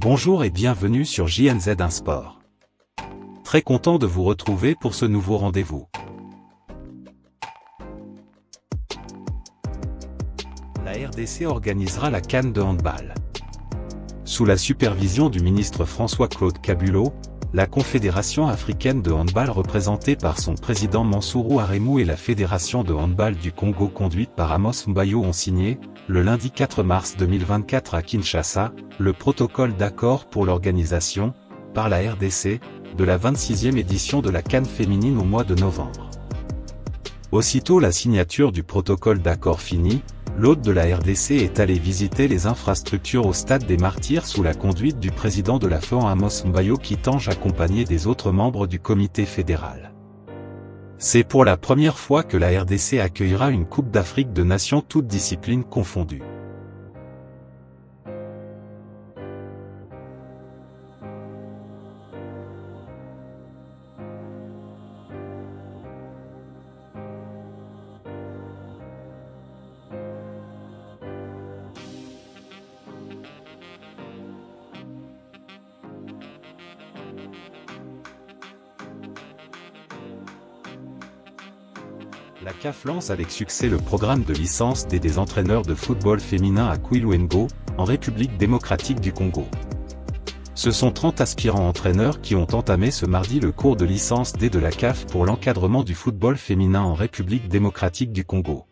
Bonjour et bienvenue sur JNZ1 Sport. Très content de vous retrouver pour ce nouveau rendez-vous. La RDC organisera la CAN de handball. Sous la supervision du ministre François-Claude Kabulot, la Confédération africaine de handball représentée par son président Mansourou Aremou et la Fédération de handball du Congo conduite par Amos Mbayo ont signé, le lundi 4 mars 2024 à Kinshasa, le protocole d'accord pour l'organisation, par la RDC, de la 26e édition de la CAN féminine au mois de novembre. Aussitôt la signature du protocole d'accord finie, l'hôte de la RDC est allé visiter les infrastructures au Stade des Martyrs sous la conduite du président de la FEAN Amos Mbayo qui tange accompagné des autres membres du comité fédéral. C'est pour la première fois que la RDC accueillera une Coupe d'Afrique de Nations toutes disciplines confondues. La CAF lance avec succès le programme de licence des entraîneurs de football féminin à Kwilu-Ngo, en République démocratique du Congo. Ce sont 30 aspirants entraîneurs qui ont entamé ce mardi le cours de licence D de la CAF pour l'encadrement du football féminin en République démocratique du Congo.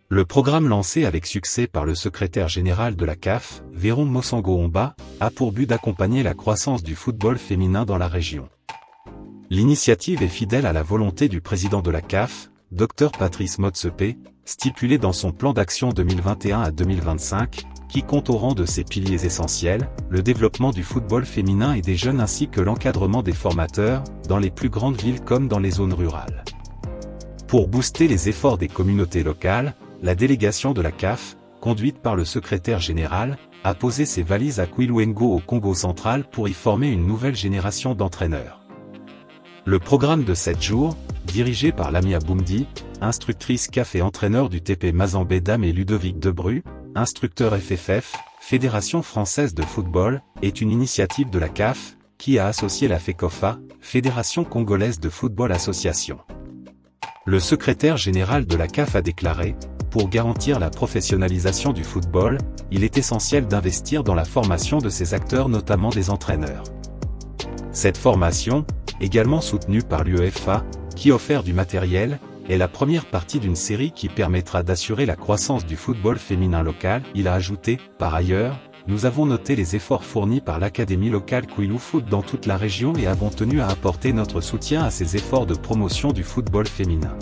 Le programme lancé avec succès par le secrétaire général de la CAF, Véron Mosango-Omba, a pour but d'accompagner la croissance du football féminin dans la région. L'initiative est fidèle à la volonté du président de la CAF, Dr Patrice Motsepe, stipulé dans son plan d'action 2021 à 2025, qui compte au rang de ses piliers essentiels, le développement du football féminin et des jeunes ainsi que l'encadrement des formateurs, dans les plus grandes villes comme dans les zones rurales. Pour booster les efforts des communautés locales, la délégation de la CAF, conduite par le secrétaire général, a posé ses valises à Kwilu-Ngo au Congo central pour y former une nouvelle génération d'entraîneurs. Le programme de 7 jours, dirigé par Lamia Boumdi, instructrice CAF et entraîneur du TP Mazembe Dames et Ludovic Debru, instructeur FFF, Fédération française de football, est une initiative de la CAF, qui a associé la FECOFA, Fédération congolaise de football association. Le secrétaire général de la CAF a déclaré, pour garantir la professionnalisation du football, il est essentiel d'investir dans la formation de ces acteurs notamment des entraîneurs. Cette formation, également soutenue par l'UEFA, qui offre du matériel, est la première partie d'une série qui permettra d'assurer la croissance du football féminin local. Il a ajouté, par ailleurs, nous avons noté les efforts fournis par l'académie locale Kwilu Foot dans toute la région et avons tenu à apporter notre soutien à ces efforts de promotion du football féminin.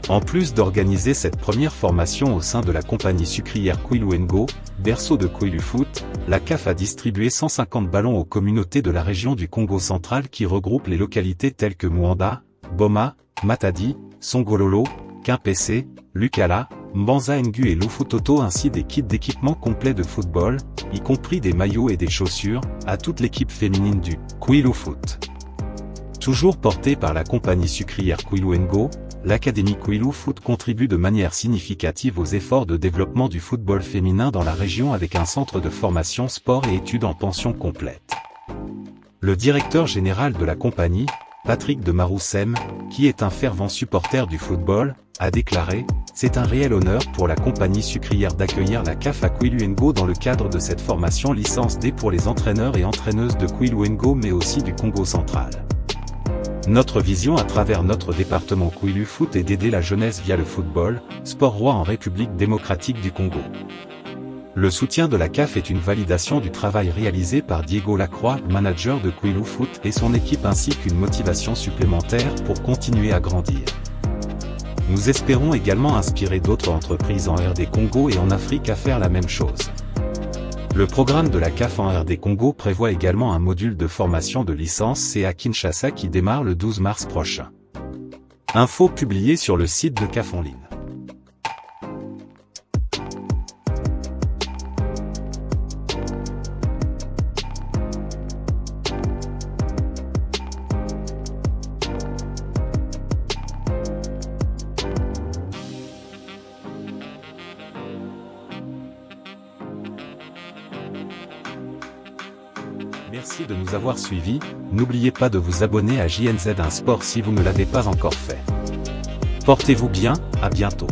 En plus d'organiser cette première formation au sein de la compagnie sucrière Kwilu-Ngo, berceau de Kwilu Foot, la CAF a distribué 150 ballons aux communautés de la région du Congo central qui regroupent les localités telles que Muanda, Boma, Matadi, Songololo, Kimpese, Lukala, Mbanza-Ngu et Lufutoto ainsi des kits d'équipement complets de football, y compris des maillots et des chaussures, à toute l'équipe féminine du Kwilu Foot. Toujours portée par la compagnie sucrière Kwilu-Ngo, l'Académie Kwilu Foot contribue de manière significative aux efforts de développement du football féminin dans la région avec un centre de formation sport et études en pension complète. Le directeur général de la compagnie, Patrick de Maroussem, qui est un fervent supporter du football, a déclaré « C'est un réel honneur pour la compagnie sucrière d'accueillir la CAF à Kwilu-Ngo dans le cadre de cette formation licence D pour les entraîneurs et entraîneuses de Kwilu-Ngo mais aussi du Congo central. Notre vision à travers notre département Kwilu Foot est d'aider la jeunesse via le football, sport roi en République démocratique du Congo. Le soutien de la CAF est une validation du travail réalisé par Diego Lacroix, manager de Kwilu Foot et son équipe ainsi qu'une motivation supplémentaire pour continuer à grandir. Nous espérons également inspirer d'autres entreprises en RD Congo et en Afrique à faire la même chose. Le programme de la CAF en RD Congo prévoit également un module de formation de licence C à Kinshasa qui démarre le 12 mars prochain. Info publiée sur le site de CAF en ligne. Merci de nous avoir suivis, n'oubliez pas de vous abonner à JNZ1 Sport si vous ne l'avez pas encore fait. Portez-vous bien, à bientôt.